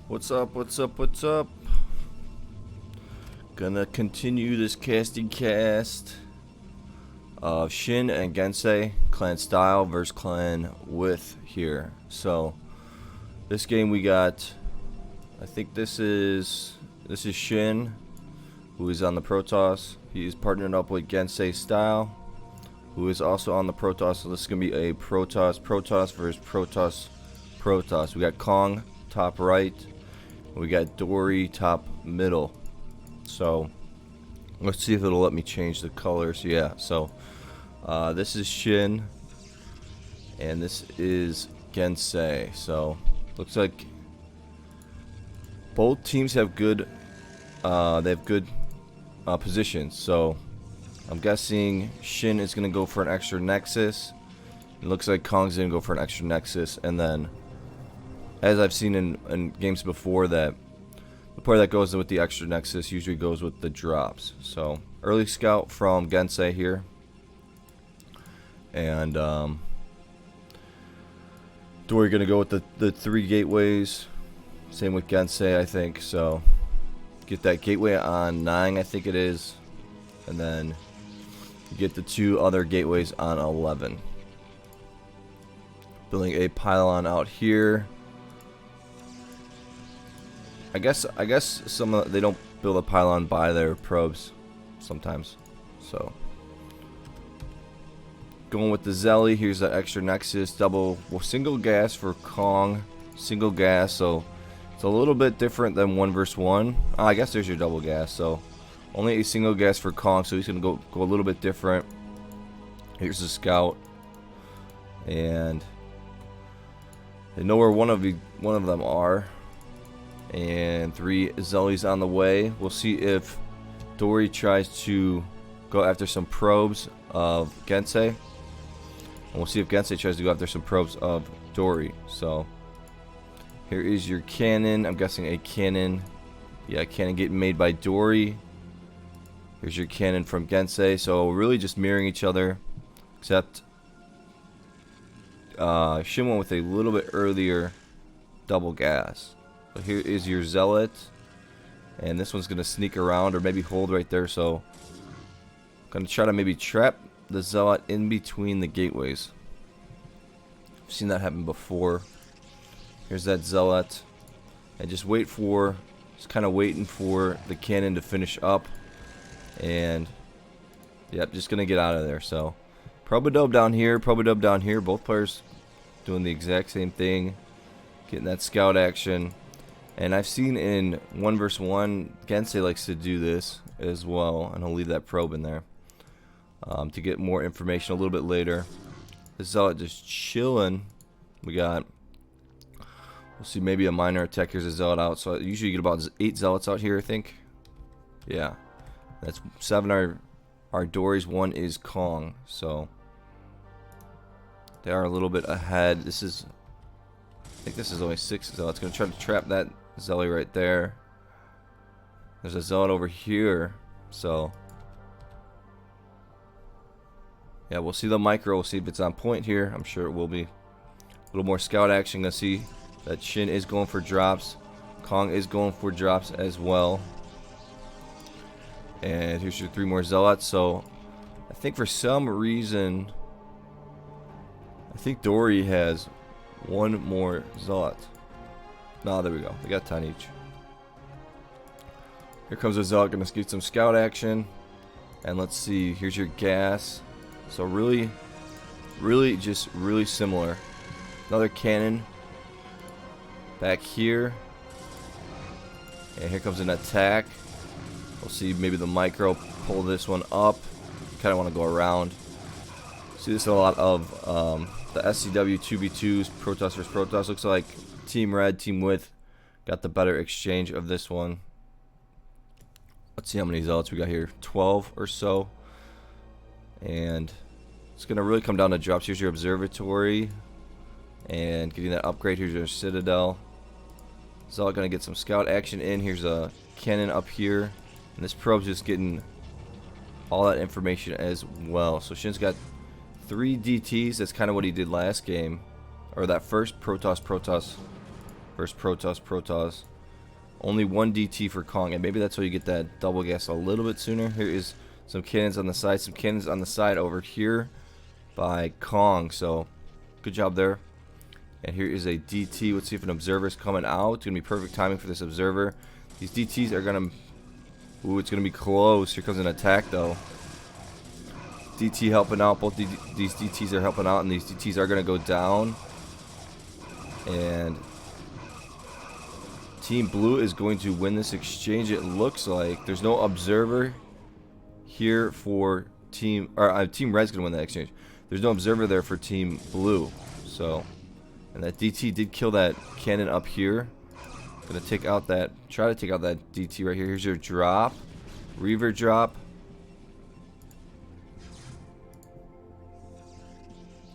What's up, what's up, what's up? Gonna continue this casting cast of Shin and Gensai, clan style versus clan width here. So, this game we got, I think this is Shin, who is on the Protoss. He is partnered up with Gensai style, who is also on the Protoss. So this is gonna be a Protoss versus Protoss. We got Kong top right. We got Dori top middle. So let's see if it'll let me change the colors. Yeah, so this is Shin and this is Gensai. So looks like both teams have good positions. So I'm guessing Shin is gonna go for an extra nexus. It looks like Kong's gonna go for an extra nexus, and then as I've seen in games before, that the player that goes with the extra nexus usually goes with the drops. So early scout from Gensai here, and Dori gonna go with the 3 gateways. Same with Gensai, I think. So get that gateway on 9, I think it is, and then you get the 2 other gateways on 11. Building a pylon out here. I guess they don't build a pylon by their probes sometimes. So going with the Zelly. Here's the extra nexus, single gas for Kong, single gas. So it's a little bit different than 1 versus 1. I guess there's your double gas. So only a single gas for Kong. So he's gonna go a little bit different. Here's the scout, and they know where one of them are. And 3 Zellies on the way. We'll see if Dori tries to go after some probes of Gensai. And we'll see if Gensai tries to go after some probes of Dori. So here is your cannon. I'm guessing a cannon. Yeah, cannon getting made by Dori. Here's your cannon from Gensai. So really just mirroring each other. Except Shin went with a little bit earlier double gas. So here is your zealot, and this one's gonna sneak around or maybe hold right there. So I'm gonna try to maybe trap the zealot in between the gateways. I've seen that happen before. Here's that zealot, and just kind of waiting for the cannon to finish up, and yep, just gonna get out of there. So Probodub down here, both players doing the exact same thing, getting that scout action. And I've seen in 1 versus 1, Gensai likes to do this as well, and he'll leave that probe in there to get more information a little bit later. The zealot just chilling. We'll see maybe a minor attack. Here's a zealot out. So I usually get about 8 zealots out here, I think. Yeah, that's 7 are Doris, 1 is Kong. So they are a little bit ahead. I think this is only 6 zealots. Gonna try to trap that Zelly right there. There's a zealot over here. So yeah, we'll see the micro. We'll see if it's on point here. I'm sure it will be. A little more scout action. Gonna see that Shin is going for drops. Kong is going for drops as well. And here's your 3 more zealots. So I think for some reason, I think Dori has 1 more zealot. No, there we go. They got 10 each. Here comes a zealot. Gonna get some scout action. And let's see. Here's your gas. So really similar. Another cannon back here. And here comes an attack. We'll see maybe the micro pull this one up. Kind of want to go around. See this in a lot of the SCW 2v2s, Protoss vs Protoss. Looks like Team Red, Team Width got the better exchange of this one. Let's see how many zealots we got here. 12 or so. And it's going to really come down to drops. Here's your observatory. And getting that upgrade. Here's your citadel. Zealot going to get some scout action in. Here's a cannon up here. And this probe's just getting all that information as well. So Shin's got 3 DTs. That's kind of what he did last game. Or that first Protoss versus Protoss. Only 1 DT for Kong, and maybe that's why you get that double gas a little bit sooner. Here is some cannons on the side. Some cannons on the side over here by Kong. So good job there. And here is a DT. Let's see if an observer is coming out. It's going to be perfect timing for this observer. These DTs are going to... Ooh, it's going to be close. Here comes an attack, though. DT helping out. Both these DTs are helping out, and these DTs are going to go down. And Team Blue is going to win this exchange, it looks like. There's no observer here for Team... Or Team Red's going to win that exchange. There's no observer there for Team Blue. So... And that DT did kill that cannon up here. Gonna take out that... Try to take out that DT right here. Here's your drop. Reaver drop.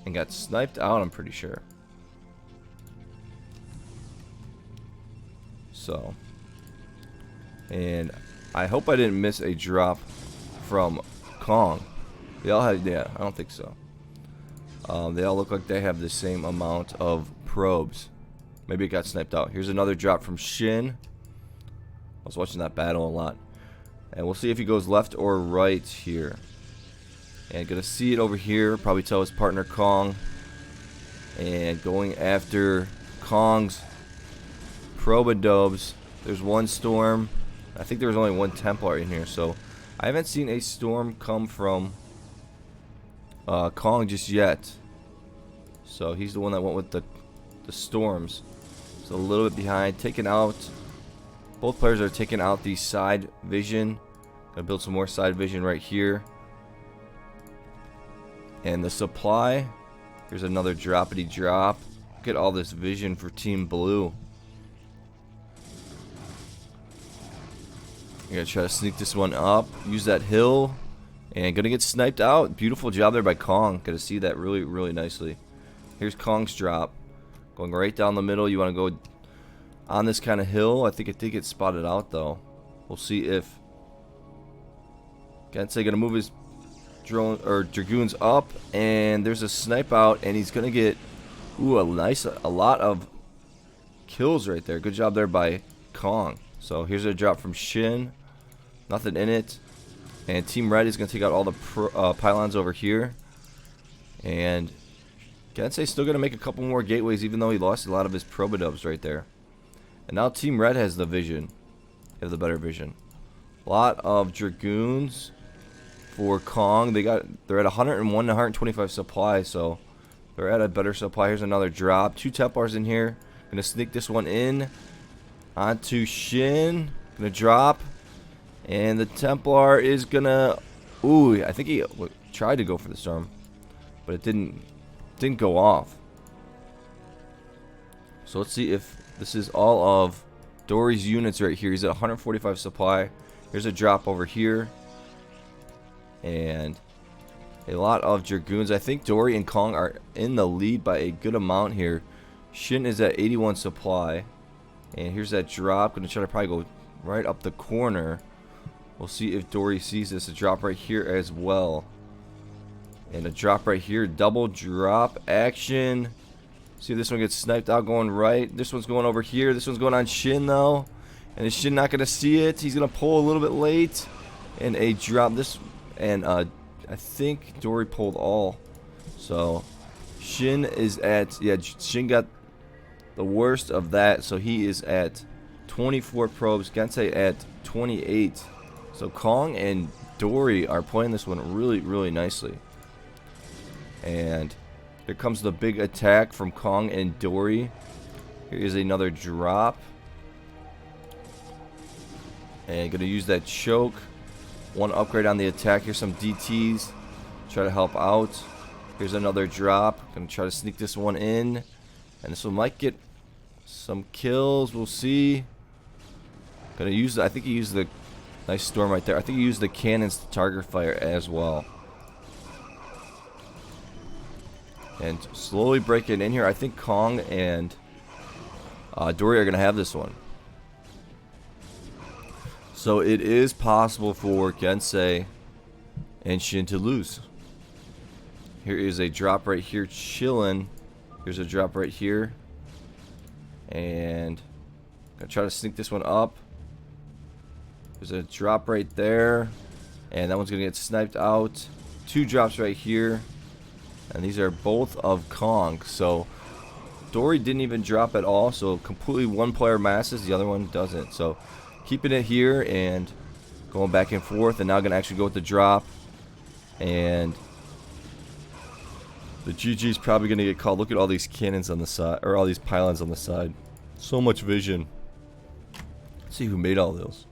And got sniped out, I'm pretty sure. So. And I hope I didn't miss a drop from Kong. They all had... Yeah, I don't think so. They all look like they have the same amount of probes. Maybe it got sniped out. Here's another drop from Shin. I was watching that battle a lot. And we'll see if he goes left or right here. And gonna see it over here. Probably tell his partner Kong. And going after Kong's probodobes. There's one storm. I think there was only one Templar in here. So I haven't seen a storm come from Kong just yet. So he's the one that went with the storms. He's a little bit behind. Taking out... Both players are taking out the side vision. Gonna build some more side vision right here. And the supply. Here's another droppity drop. Look at all this vision for Team Blue. You're gonna try to sneak this one up. Use that hill. And gonna get sniped out. Beautiful job there by Kong. Gonna see that really, really nicely. Here's Kong's drop. Going right down the middle. You want to go on this kind of hill. I think it did get spotted out, though. We'll see if Gensai gonna move his drone or dragoons up. And there's a snipe out. And he's gonna get a lot of kills right there. Good job there by Kong. So here's a drop from Shin. Nothing in it. And Team Red is going to take out all the pylons over here. And Gensai's still going to make a couple more gateways, even though he lost a lot of his probodubs right there. And now Team Red has the vision. They have the better vision. A lot of dragoons for Kong. They're at 101 to 125 supply, so they're at a better supply. Here's another drop. 2 Templars in here. Going to sneak this one in. Onto Shin. Going to drop. And the Templar is gonna... Ooh, I think he tried to go for the storm, but it didn't go off. So let's see if this is all of Dori's units right here. He's at 145 supply. Here's a drop over here. And a lot of dragoons. I think Dori and Kong are in the lead by a good amount here. Shin is at 81 supply. And here's that drop. Gonna try to probably go right up the corner. We'll see if Dori sees this. A drop right here as well. And a drop right here. Double drop action. See if this one gets sniped out going right. This one's going over here. This one's going on Shin though. And is Shin not going to see it? He's going to pull a little bit late. And a drop. I think Dori pulled all. So Shin is at... Yeah, Shin got the worst of that. So he is at 24 probes. Gensai at 28. So Kong and Dori are playing this one really, really nicely. And here comes the big attack from Kong and Dori. Here is another drop. And going to use that choke. One upgrade on the attack. Here's some DTs. Try to help out. Here's another drop. Going to try to sneak this one in. And this one might get some kills. We'll see. Going to use... I think he used the... Nice storm right there. I think he used the cannons to target fire as well. And slowly breaking in here. I think Kong and Dori are going to have this one. So it is possible for Gensai and Shin to lose. Here is a drop right here chilling. Here's a drop right here. And Gonna try to sneak this one up. There's a drop right there. And that one's gonna get sniped out. 2 drops right here. And these are both of Kong. So Dori didn't even drop at all. So completely one player masses, the other one doesn't. So keeping it here and going back and forth. And now gonna actually go with the drop. And the GG is probably gonna get called. Look at all these cannons on the side, or all these pylons on the side. So much vision. Let's see who made all those.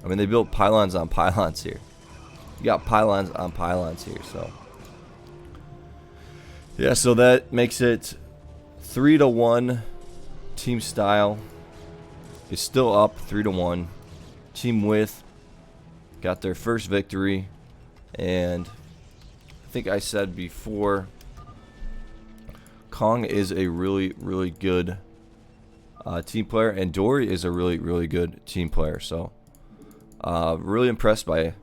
I mean, they built pylons on pylons here. You got pylons on pylons here, so. Yeah, so that makes it 3-1. Team style is still up 3-1. Team with got their first victory. And I think I said before, Kong is a really, really good team player. And Dori is a really, really good team player. So, really impressed by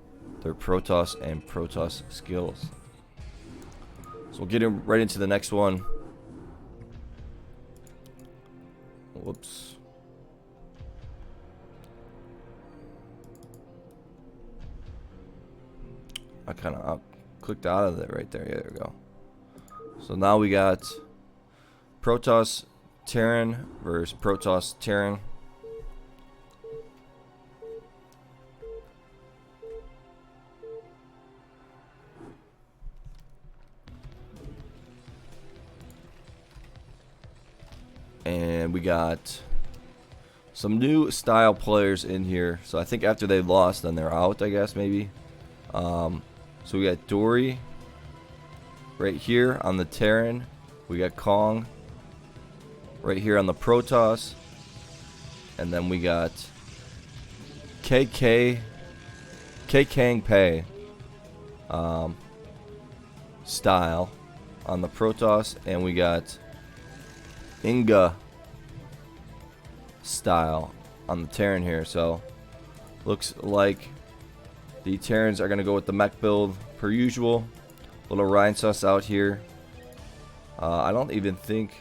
their Protoss and Protoss skills. So we'll get right into the next one. Whoops. I kind of clicked out of it right there. Yeah, there we go. So now we got Protoss Terran versus Protoss Terran. And we got some new style players in here. So I think after they lost, then they're out, I guess, maybe. So we got Dori right here on the Terran. We got Kong right here on the Protoss. And then we got Kang Pei style on the Protoss. And we got Inga style on the Terran here. So looks like the Terrans are going to go with the mech build per usual. Little Rhine sus out here. I don't even think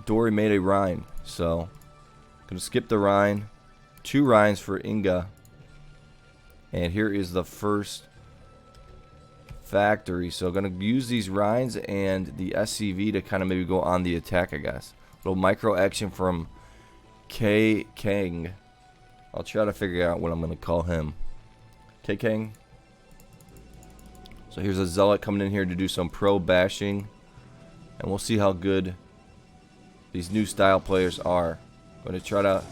Dori made a Rhine. So going to skip the Rhine. 2 Rhines for Inga. And here is the first factory. So going to use these Rhines and the SCV to kind of maybe go on the attack, I guess. Little micro action from Kang. I'll try to figure out what I'm going to call him. Kang. So here's a Zealot coming in here to do some pro bashing. And we'll see how good these new style players are. Going to try to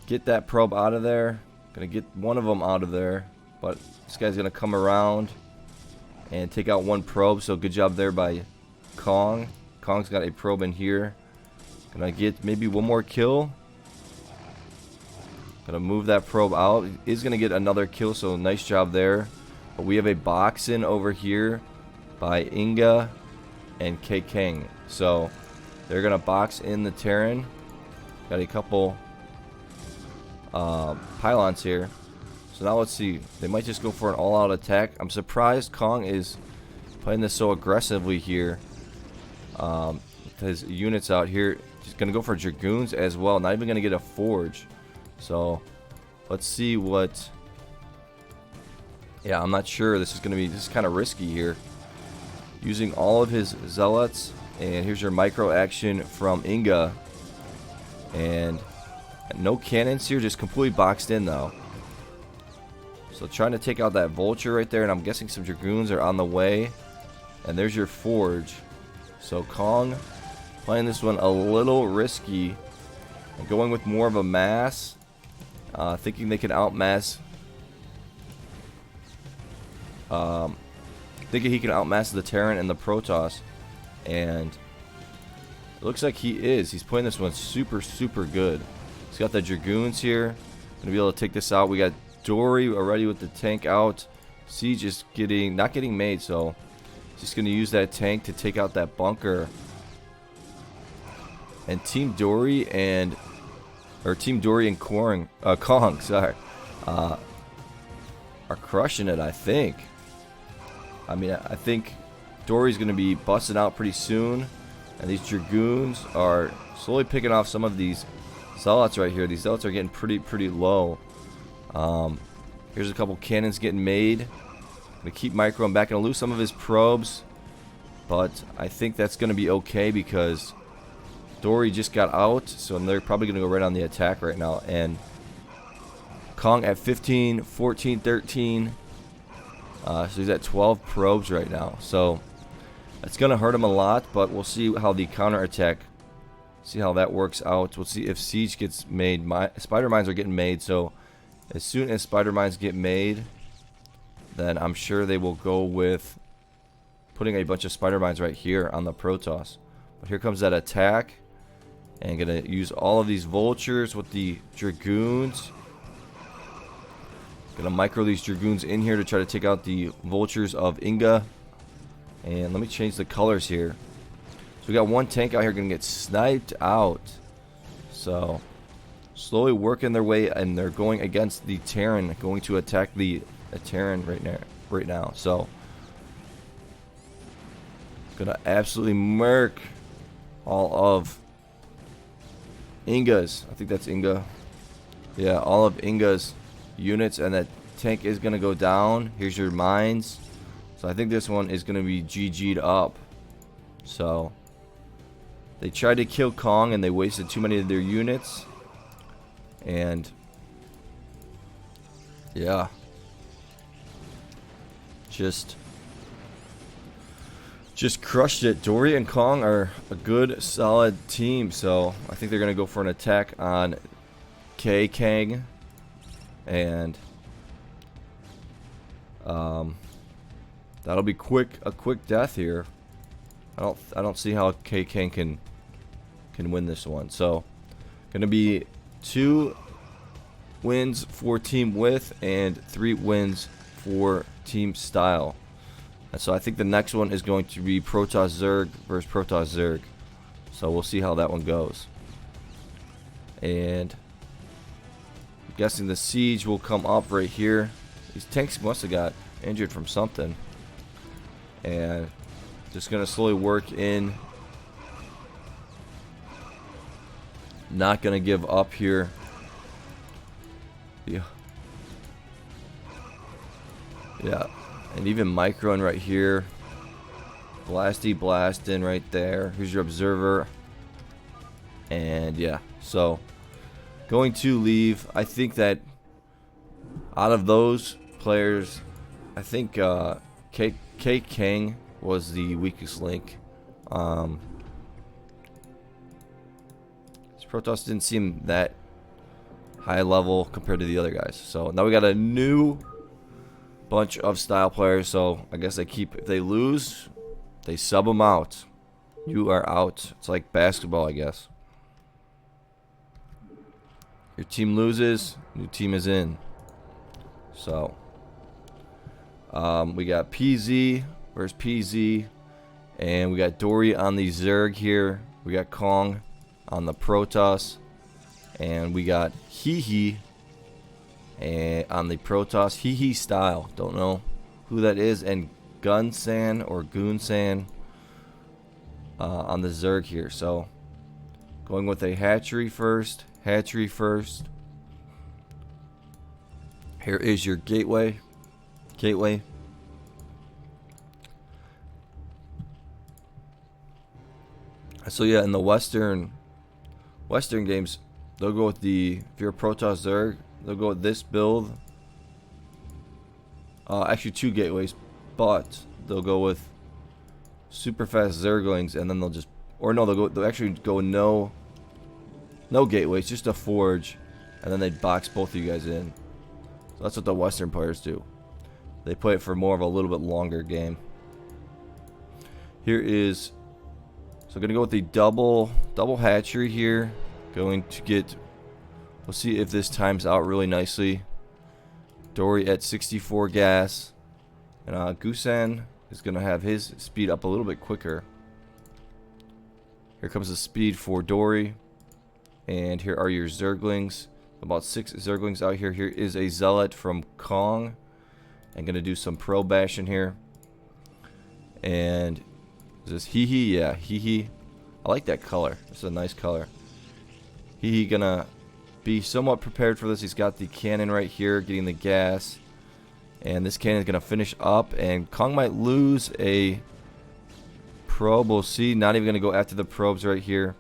get that probe out of there. Going to get one of them out of there. But this guy's going to come around and take out 1 probe. So good job there by Kong. Kong's got a probe in here. Gonna get maybe 1 more kill. Gonna move that probe out. Is gonna get another kill, so nice job there. But we have a box in over here by Inga and Kang. So they're gonna box in the Terran. Got a couple pylons here. So now let's see. They might just go for an all-out attack. I'm surprised Kong is playing this so aggressively here. With his units out here. He's gonna go for Dragoons as well. Not even gonna get a forge. So let's see what. Yeah, I'm not sure. This is kind of risky here. Using all of his Zealots. And here's your micro action from Inga. And no cannons here, just completely boxed in though. So trying to take out that Vulture right there. And I'm guessing some Dragoons are on the way. And there's your forge. So Kong playing this one a little risky. And going with more of a mass. Thinking they can outmass. Thinking he can outmass the Terran and the Protoss. And it looks like he is. He's playing this one super, super good. He's got the Dragoons here. Gonna be able to take this out. We got Dori already with the tank out. Siege is not getting made, so just gonna use that tank to take out that bunker. And Team Dori and Kong, sorry, are crushing it, I think. I mean, I think Dori's going to be busting out pretty soon. And these dragoons are slowly picking off some of these zealots right here. These zealots are getting pretty low. Here's a couple cannons getting made. I'm gonna keep microing back. Gonna lose some of his probes, but I think that's gonna be okay because Dori just got out, so they're probably gonna go right on the attack right now. And Kong at 15, 14, 13. So he's at 12 probes right now. So that's gonna hurt him a lot, but we'll see how the counter attack. See how that works out. We'll see if siege gets made. Spider mines are getting made, so as soon as spider mines get made, then I'm sure they will go with putting a bunch of spider mines right here on the Protoss. But here comes that attack, and gonna use all of these vultures with the dragoons. Gonna micro these dragoons in here to try to take out the vultures of Inga. And let me change the colors here. So we got one tank out here gonna get sniped out. So slowly working their way, and they're going against the Terran, going to attack the Terran right now. So gonna absolutely murk all of Inga's. I think that's Inga. Yeah, all of Inga's units, and that tank is gonna go down. Here's your mines. So I think this one is gonna be GG'd up. So they tried to kill Kong and they wasted too many of their units. And yeah, just crushed it. Dori and Kong are a good solid team, so I think they're gonna go for an attack on Kang, and that'll be a quick death here. I don't see how Kang can win this one. So gonna be 2 wins for Team With and 3 wins for Team Style. And so I think the next one is going to be Protoss Zerg versus Protoss Zerg. So we'll see how that one goes. And I'm guessing the siege will come up right here. These tanks must have got injured from something. And just gonna slowly work in. Not gonna give up here. Yeah. And even microing right here. Blasting right there. Here's your observer. And yeah, so going to leave. I think that out of those players, I think Kang was the weakest link. Protoss didn't seem that high level compared to the other guys. So now we got a new bunch of style players. So I guess if they lose, they sub them out. You are out. It's like basketball, I guess. Your team loses, new team is in. So we got PZ versus PZ, and we got Dori on the Zerg here. We got Kong on the Protoss, and we got Hehe on the Protoss. Hehe style, don't know who that is, and Gunsan or Goonsan on the Zerg here. So going with a hatchery first. Here is your gateway. So yeah, in the Western games, they'll go with if you're a Protoss Zerg, they'll go with this build. Actually 2 gateways, but they'll go with super fast Zerglings, and then they'll actually go no gateways, just a forge, and then they box both of you guys in. So that's what the Western players do. They play it for more of a little bit longer game. Here is, so gonna go with the double hatchery here. Going to get, we'll see if this times out really nicely. Dori at 64 gas, and Gusan is gonna have his speed up a little bit quicker. Here comes the speed for Dori, and here are your Zerglings. About 6 Zerglings out here. Here is a Zealot from Kong. I'm gonna do some pro bashing here. And is this Hehe? Yeah, Hehe I like that color. It's a nice color. He gonna be somewhat prepared for this. He's got the cannon right here, getting the gas. And this cannon is gonna finish up. And Kong might lose a probe. We'll see. Not even gonna go after the probes right here.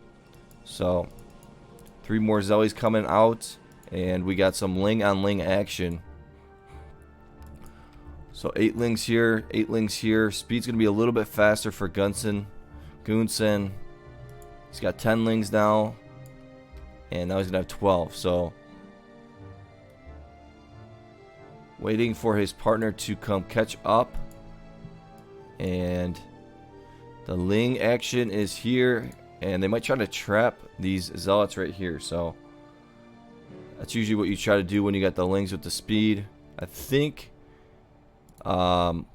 So 3 more Zellies coming out. And we got some Ling on Ling action. So 8 Lings here, 8 Lings here. Speed's going to be a little bit faster for Gunsen. He's got 10 Lings now. And now he's going to have 12. So waiting for his partner to come catch up. And the Ling action is here. And they might try to trap these Zealots right here. So that's usually what you try to do when you got the Lings with the speed. I think Gunsen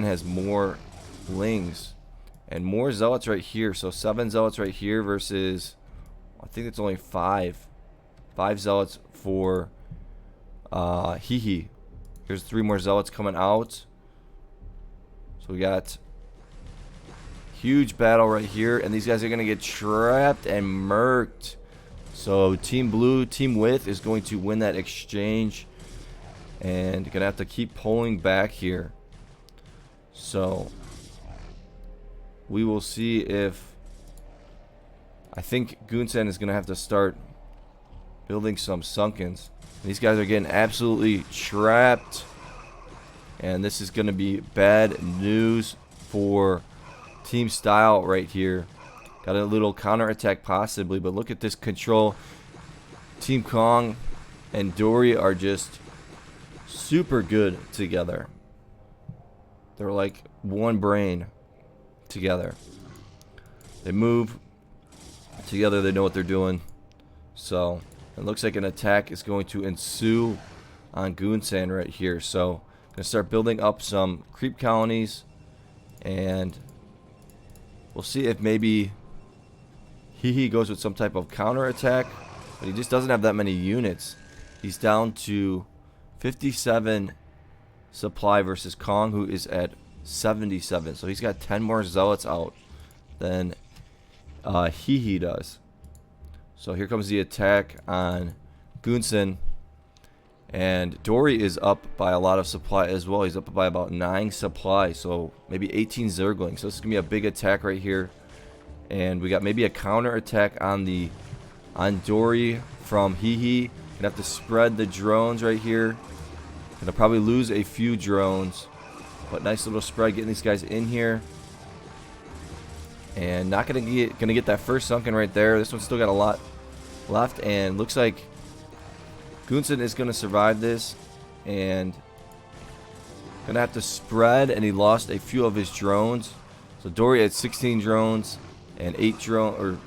has more Lings and more Zealots right here. So 7 Zealots right here versus, I think it's only 5 Zealots for Hehe. Here's 3 more Zealots coming out. So we got huge battle right here, and these guys are gonna get trapped and murked. So Team Blue, Team With is going to win that exchange. And gonna have to keep pulling back here. So we will see if, I think Gunsen is gonna have to start building some Sunkens. These guys are getting absolutely trapped. And this is gonna be bad news for Team Style right here. Got a little counterattack possibly, but look at this control. Team Kong and Dori are just super good together. They're like one brain together. They move together. They know what they're doing. So it looks like an attack is going to ensue on Gunsen right here. So gonna start building up some creep colonies, and we'll see if maybe Hehe goes with some type of counterattack, but he just doesn't have that many units. He's down to 57 supply versus Kong, who is at 77. So he's got 10 more Zealots out than Hehe does. So here comes the attack on Gunsen. And Dori is up by a lot of supply as well. He's up by about 9 supply. So maybe 18 Zerglings. So this is going to be a big attack right here. And we got maybe a counter attack on Dori from Hehe. Gonna have to spread the drones right here. Gonna probably lose a few drones, but nice little spread getting these guys in here. And not gonna get that first sunken right there. This one's still got a lot left, and looks like Gunsen is gonna survive this, and gonna have to spread. And he lost a few of his drones. So Dori had 16 drones and 8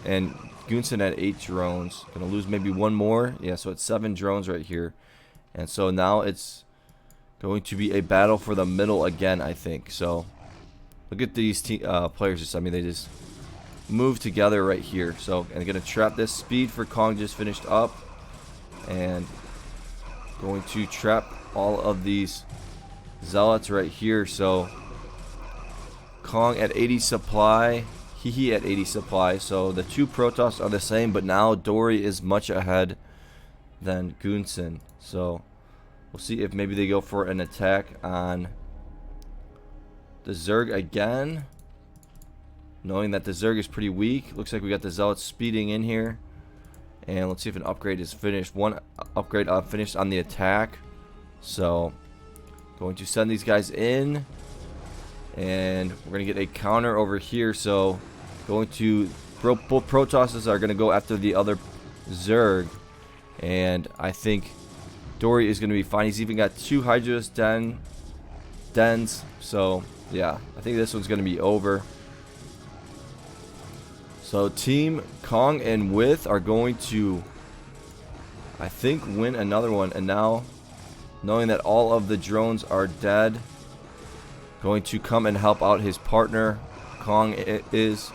and Gunsen had 8 drones. Gonna lose maybe 1 more. Yeah, so it's 7 drones right here. And so now it's going to be a battle for the middle again, I think. So look at these players. Just, I mean, they just move together right here. So, and gonna trap this. Speed for Kong just finished up, and going to trap all of these Zealots right here. So Kong at 80 supply, Hehe at 80 supply. So the 2 Protoss are the same, but now Dori is much ahead than Gunsen. So we'll see if maybe they go for an attack on the Zerg again, knowing that the Zerg is pretty weak. Looks like we got the Zealots speeding in here. And let's see if an upgrade is finished. 1 upgrade finished on the attack. So going to send these guys in, and we're going to get a counter over here. So going to, both Protosses are going to go after the other Zerg, and I think Dori is going to be fine. He's even got 2 Hydra's dens. So yeah, I think this one's going to be over. So Team Kong and With are going to, I think, win another one. And now, knowing that all of the drones are dead, going to come and help out his partner, Kong is.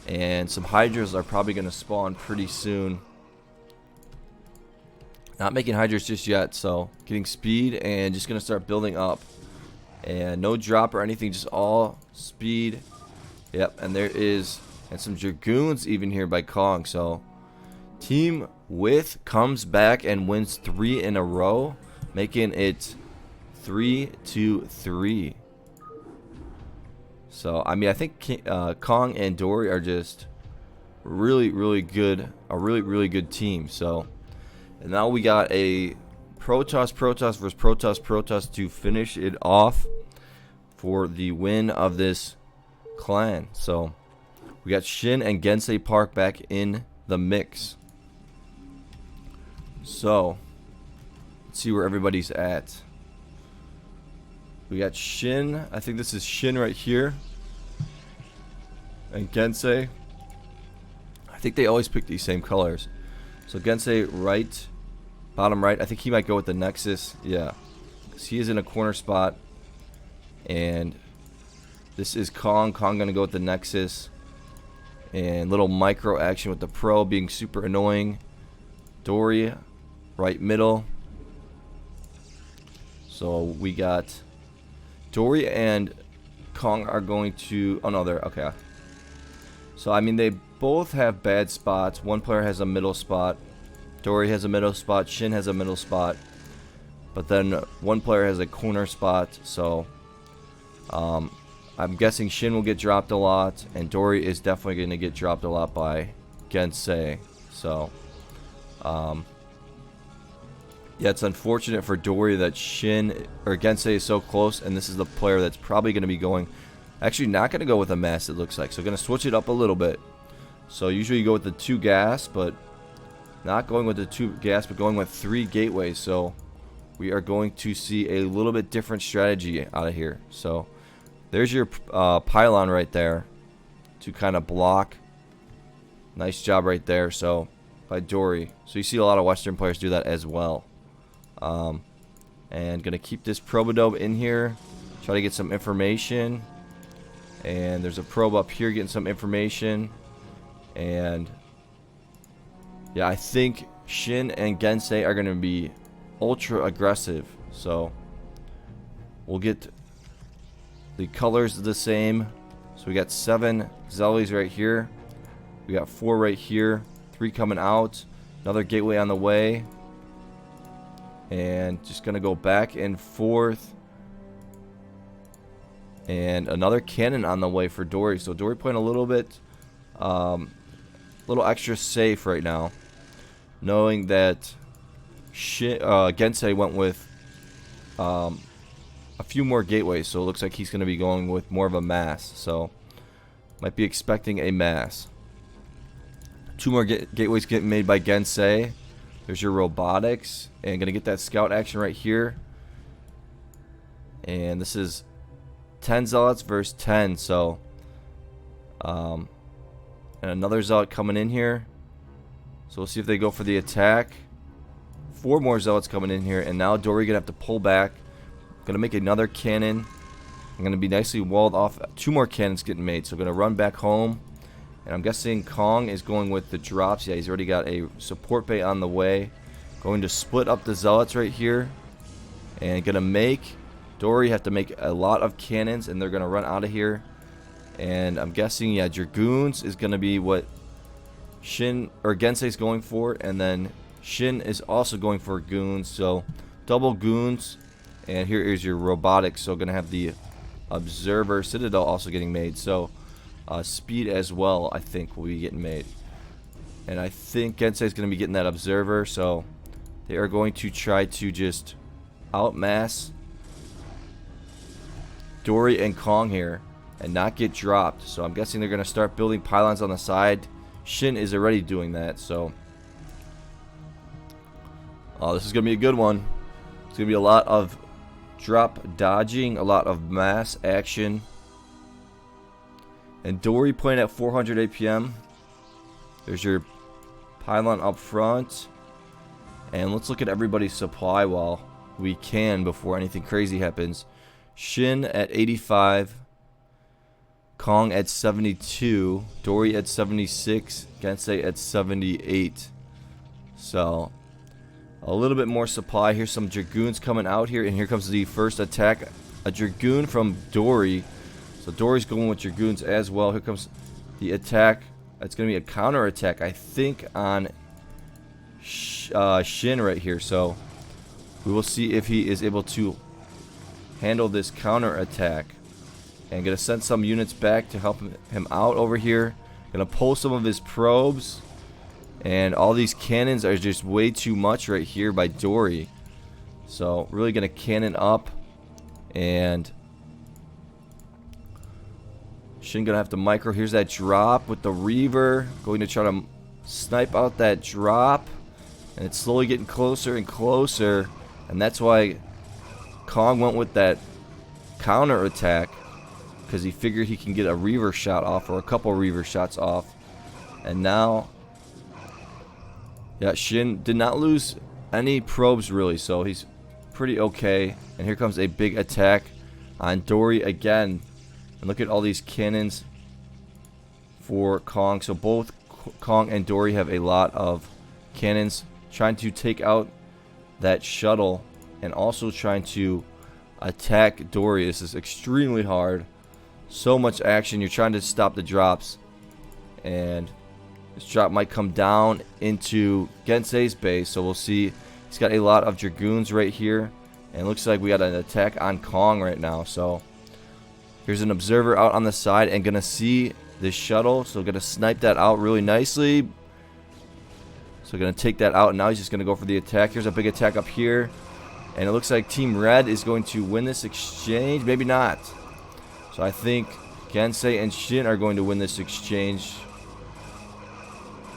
And some Hydras are probably going to spawn pretty soon. Not making Hydras just yet, so getting speed and just going to start building up. And no drop or anything, just all speed Yep, and there is, and some Dragoons even here by Kong. So Team With comes back and wins 3 in a row, making it 3-3. So I mean, I think Kong and Dori are just really good, a really good team. So, and now we got a Protoss versus Protoss to finish it off for the win of this clan. So we got Shin and Gensai Park back in the mix. So let's see where everybody's at. We got Shin, I think this is Shin right here, and Gensai. I think they always pick these same colors. So Gensai right, bottom right. I think he might go with the Nexus. Yeah, because he is in a corner spot. And this is Kong. Kong gonna go with the Nexus. And little micro action with the Pro being super annoying. Dori right middle. So we got Dori and Kong are going to, oh no, they're okay. So I mean, they both have bad spots. One player has a middle spot. Dori has a middle spot. Shin has a middle spot. But then one player has a corner spot. So I'm guessing Shin will get dropped a lot, and Dori is definitely going to get dropped a lot by Gensai. So yeah, it's unfortunate for Dori that Shin or Gensai is so close, and this is the player that's probably going to be going, actually not going to go with a mass, it looks like. So going to switch it up a little bit. So usually you go with the 2 gas, but not going with the 2 gas, but going with 3 gateways. So we are going to see a little bit different strategy out of here. So there's your pylon right there to kind of block. Nice job right there. So by Dori. So you see a lot of Western players do that as well. And gonna keep this probe in here, try to get some information. And there's a probe up here getting some information. And yeah, I think Shin and Gensai are gonna be ultra aggressive. So we'll get the colors the same. So we got 7 Zellies right here. We got 4 right here. 3 coming out. Another gateway on the way. And just going to go back and forth. And another cannon on the way for Dori. So Dori playing a little bit, little extra safe right now. Knowing that Gensai went with a few more gateways. So it looks like he's going to be going with more of a mass. So might be expecting a mass. 2 more gateways getting made by Gensai. There's your robotics. And going to get that scout action right here. And this is 10 zealots versus 10. So, and another zealot coming in here. So we'll see if they go for the attack. 4 more zealots coming in here. And now Dori going to have to pull back. Going to make another cannon. I'm going to be nicely walled off. 2 more cannons getting made. So going to run back home. And I'm guessing Kong is going with the drops. Yeah, he's already got a support bay on the way. Going to split up the zealots right here. And going to make Dori have to make a lot of cannons. And they're going to run out of here. And I'm guessing, yeah, Dragoons is going to be what Shin or Gensai is going for. And then Shin is also going for goons. So double goons. And here is your robotics. So going to have the observer citadel also getting made. So speed as well, I think, will be getting made. And I think Gensai is going to be getting that observer. So they are going to try to just outmass Dori and Kong here and not get dropped. So I'm guessing they're going to start building pylons on the side. Shin is already doing that. So this is going to be a good one. It's going to be a lot of drop dodging, a lot of mass action. And Dori playing at 400 APM. There's your pylon up front. And let's look at everybody's supply while we can before anything crazy happens. Shin at 85. Kong at 72. Dori at 76. Gensai at 78. So a little bit more supply. Here's some Dragoons coming out here. And here comes the first attack. A Dragoon from Dori. So Dori's going with Dragoons as well. Here comes the attack. It's going to be a counter attack, I think, on Shin right here. So we will see if he is able to handle this counter attack. And going to send some units back to help him out over here. Going to pull some of his probes. And all these cannons are just way too much right here by Dori. So really going to cannon up. And Shin going to have to micro. Here's that drop with the Reaver. Going to try to snipe out that drop. And it's slowly getting closer and closer. And that's why Kong went with that counter attack. Because he figured he can get a Reaver shot off. Or a couple Reaver shots off. And now, yeah, Shin did not lose any probes really. So he's pretty okay. And here comes a big attack on Dori again. And look at all these cannons for Kong. So both Kong and Dori have a lot of cannons trying to take out that shuttle and also trying to attack Dori. This is extremely hard. So much action. You're trying to stop the drops. And this drop might come down into Gensai's base. So we'll see. He's got a lot of Dragoons right here. And it looks like we got an attack on Kong right now. So here's an observer out on the side and gonna see this shuttle. So gonna snipe that out really nicely. So gonna take that out. And now he's just gonna go for the attack. Here's a big attack up here. And it looks like Team Red is going to win this exchange. Maybe not. So I think Gensai and Shin are going to win this exchange.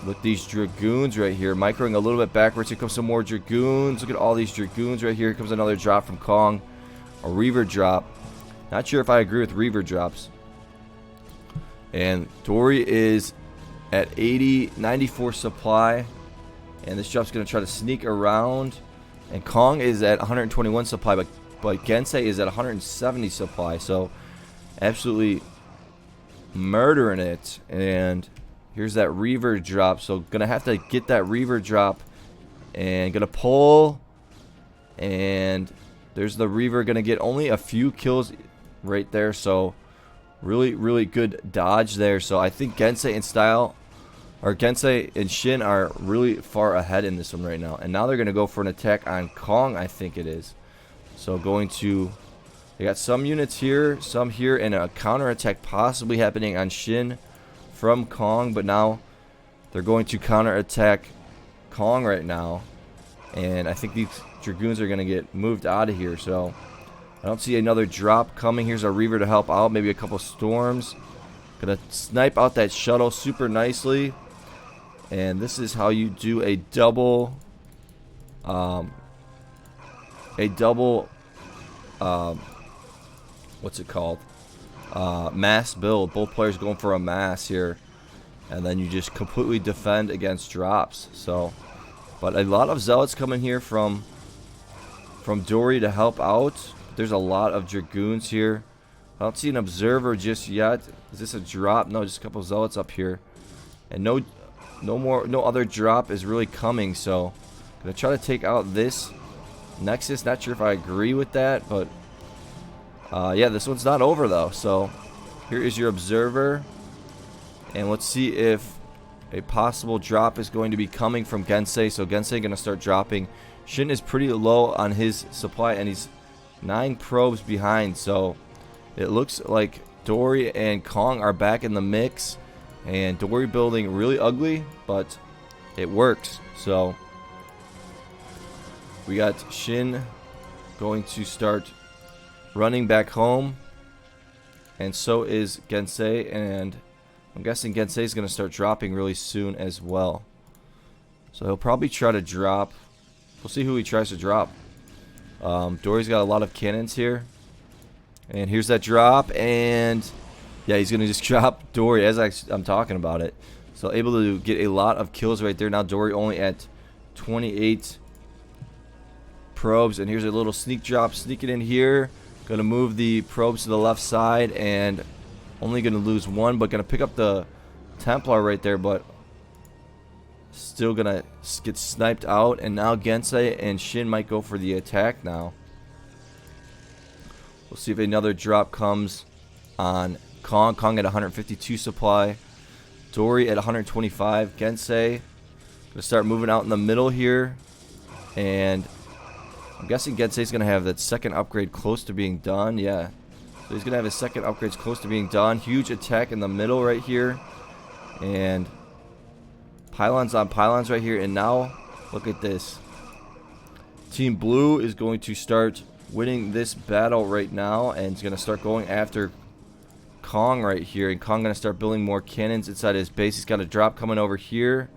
With these Dragoons right here. Microing a little bit backwards. Here comes some more Dragoons. Look at all these Dragoons right here. Here comes another drop from Kong. A Reaver drop. Not sure if I agree with Reaver drops. And Dori is at 94 supply. And this drop's going to try to sneak around. And Kong is at 121 supply. But Gensai is at 170 supply. So absolutely murdering it. And here's that Reaver drop. So gonna have to get that Reaver drop. And gonna pull. And there's the Reaver. Gonna get only a few kills right there. So really, really good dodge there. So I think Gensai and Shin are really far ahead in this one right now. And now they're gonna go for an attack on Kong, I think it is. So going to, they got some units here, some here, and a counter attack possibly happening on Shin from Kong, but now they're going to counter attack Kong right now. And I think these Dragoons are going to get moved out of here. So I don't see another drop coming. Here's a Reaver to help out. Maybe a couple storms. Gonna snipe out that shuttle super nicely. And this is how you do a double what's it called? Mass build. Both players going for a mass here. And then you just completely defend against drops. So, but a lot of zealots coming here from Dori to help out. There's a lot of Dragoons here. I don't see an observer just yet. Is this a drop? No, just a couple zealots up here. And no other drop is really coming. So, gonna try to take out this Nexus. Not sure if I agree with that, but yeah, this one's not over though. So here is your observer, and let's see if a possible drop is going to be coming from Gensai. So Gensai gonna start dropping. Shin is pretty low on his supply, and he's 9 probes behind. So it looks like Dori and Kong are back in the mix, and Dori building really ugly, but it works. So we got Shin going to start running back home, and so is Gensai, and I'm guessing Gensai is going to start dropping really soon as well. So he'll probably try to drop. We'll see who he tries to drop. Dori's got a lot of cannons here, and here's that drop, and yeah, he's going to just drop Dori as I'm talking about it. So able to get a lot of kills right there. Now Dori only at 28 probes, and here's a little sneak drop sneaking in here. Gonna move the probes to the left side, and only gonna lose 1, but gonna pick up the Templar right there, but still gonna get sniped out. And now Gensai and Shin might go for the attack now. We'll see if another drop comes. on Kong. Kong at 152 supply. Dori at 125. Gensai gonna start moving out in the middle here, and I'm guessing Gensei's gonna have that second upgrade close to being done. Yeah, so he's gonna have his second upgrades close to being done. Huge attack in the middle right here, and pylons on pylons right here. And now look at this. Team Blue is going to start winning this battle right now, and is gonna start going after Kong right here, and Kong gonna start building more cannons inside his base. He's got a drop coming over here.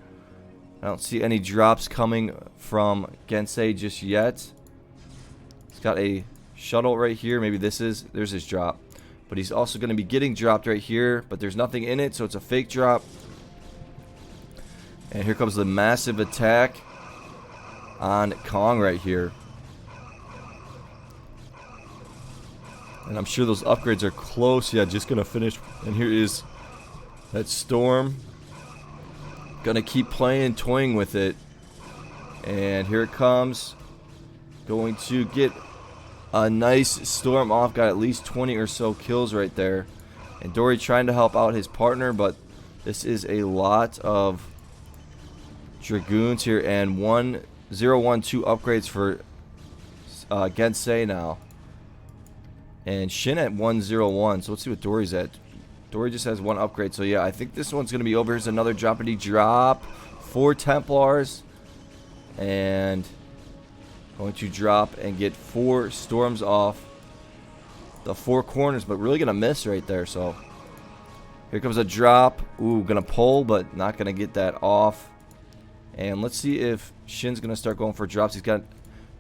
I don't see any drops coming from Gensai just yet. He's got a shuttle right here. Maybe there's his drop, but he's also gonna be getting dropped right here, but there's nothing in it, so it's a fake drop. And here comes the massive attack on Kong right here. And I'm sure those upgrades are close. Yeah, just gonna finish. And here is that storm. Gonna keep playing, toying with it. And here it comes. Going to get a nice storm off. Got at least 20 or so kills right there. And Dori trying to help out his partner, but this is a lot of dragoons here. And 1012 upgrades for Gensai now. And Shin at 101. So let's see what Dori's at. Dori just has one upgrade. So yeah, I think this one's going to be over. Here's another droppity drop. 4 Templars. And going to drop and get 4 storms off the 4 corners. But really going to miss right there. So here comes a drop. Ooh, going to pull, but not going to get that off. And let's see if Shin's going to start going for drops. He's got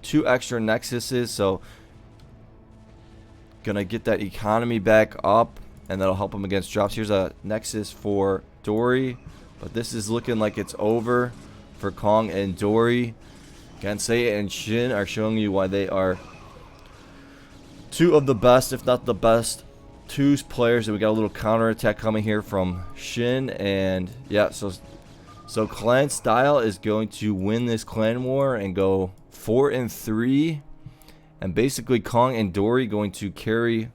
2 extra Nexuses. So gonna get that economy back up, and that'll help him against drops. Here's a Nexus for Dori, but this is looking like it's over for Kong and Dori. Gensai and Shin are showing you why they are 2 of the best, if not the best, 2 players. And we got a little counter attack coming here from Shin, and yeah, so Clan Style is going to win this clan war and go 4-3. And basically Kong and Dori going to carry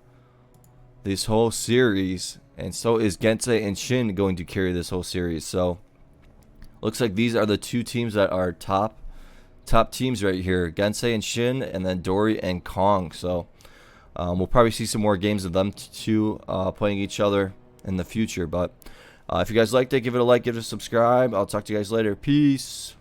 this whole series. And so is Gensai and Shin going to carry this whole series. So looks like these are the 2 teams that are top teams right here. Gensai and Shin, and then Dori and Kong. So we'll probably see some more games of them 2 playing each other in the future. But if you guys liked it, give it a like, give it a subscribe. I'll talk to you guys later. Peace.